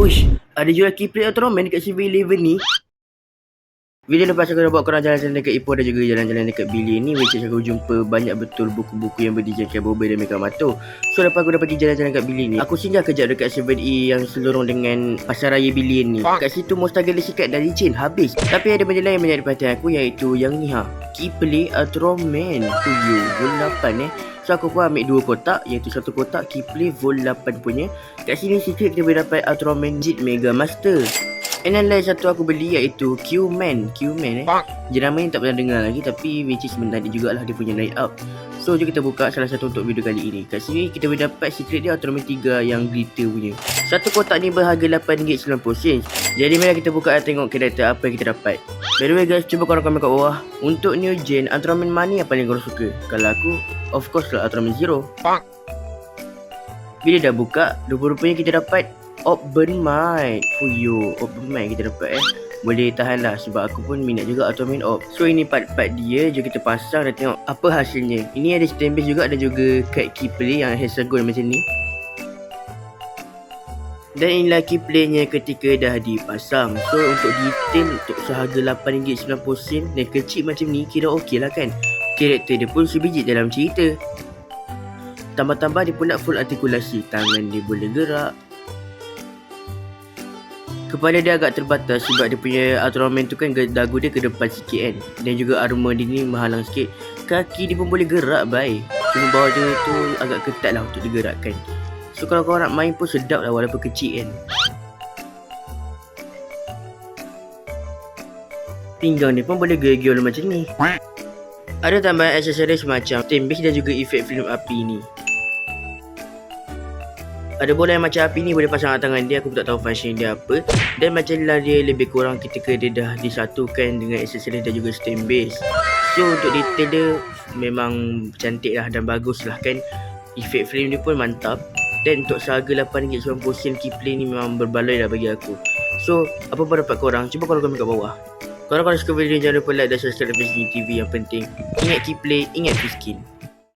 Uish, ada jual Keyplate Ultraman dekat 7-Eleven ni. Video lepas aku dah buat korang jalan-jalan dekat Ipoh dan juga jalan-jalan dekat Billy ni, which is aku jumpa banyak betul buku-buku yang berdesainkan Boba dan Megamato. So lepas aku dah pergi jalan-jalan dekat Billy ni, aku singgah kejap dekat 7E yang selorong dengan pasar raya Billy ni. Kat situ Monster Galaxy Card dah licin habis. Tapi ada benda lain yang menarik perhatian aku, iaitu yang ni Keyplate Ultraman Puyo Vol 8 So aku pun ambil 2 kotak, iaitu satu kotak Keyplate Vol 8 punya. Kat sini secret kita boleh dapat Ultraman Jit Mega Master. And then lain satu aku beli iaitu Q-Man Jenama ni tak pernah dengar lagi, tapi which is menarik jugalah dia punya line up. So jom kita buka salah satu untuk video kali ini. Kat sini kita boleh dapat secret dia Ultraman 3 yang glitter punya. Satu kotak ni berharga RM8.90. Jadi mari kita buka dan tengok karakter apa yang kita dapat. By the way guys, cuba korang komen kat bawah, untuk new gen Ultraman mana yang paling korang suka? Kalau aku, of course lah Ultraman Zero. Bila dah buka, rupa-rupanya kita dapat Urban Might. Fuyo, Urban Might kita dapat Boleh tahan lah sebab aku pun minat juga Ultraman Orb. So ini part-part dia, jom kita pasang dan tengok apa hasilnya. Ini ada stamp base juga dan juga card Keyplate yang hexagon macam ni. Dan inilah Keyplate-nya ketika dah dipasang. So untuk detail, untuk seharga RM8.90 dan kecil macam ni, kira okey lah kan. Karakter dia pun sebiji dalam cerita. Tambah-tambah dia pula full artikulasi. Tangan dia boleh gerak. Kepala dia agak terbatas sebab dia punya Ultraman tu kan dagu dia ke depan sikit kan. Dan juga armor dia ni menghalang sikit. Kaki dia pun boleh gerak bye. Cuma bawah dia tu agak ketat lah untuk digerakkan. So kalau korang nak main pun sedap lah walaupun kecil kan. Pinggang dia pun boleh geol-geol macam ni. Ada tambahan aksesoris macam stamp base dan juga efek film api ni. Ada bola yang macam api ni boleh pasang kat tangan dia. Aku tak tahu function dia apa. Dan macam lah dia lebih kurang ketika dia dah disatukan dengan aksesoris dan juga stamp base. So untuk detail dia memang cantik lah dan bagus lah kan. Efek frame dia pun mantap. Dan untuk seharga RM8.90 Keyplate ni memang berbaloi lah bagi aku. So apa pendapat korang? Cuba korang komen kat bawah. Kalau korang suka video ni, jangan lupa like dan subscribe Fish Game TV. Yang penting, ingat Keyplate, ingat Fish Skin.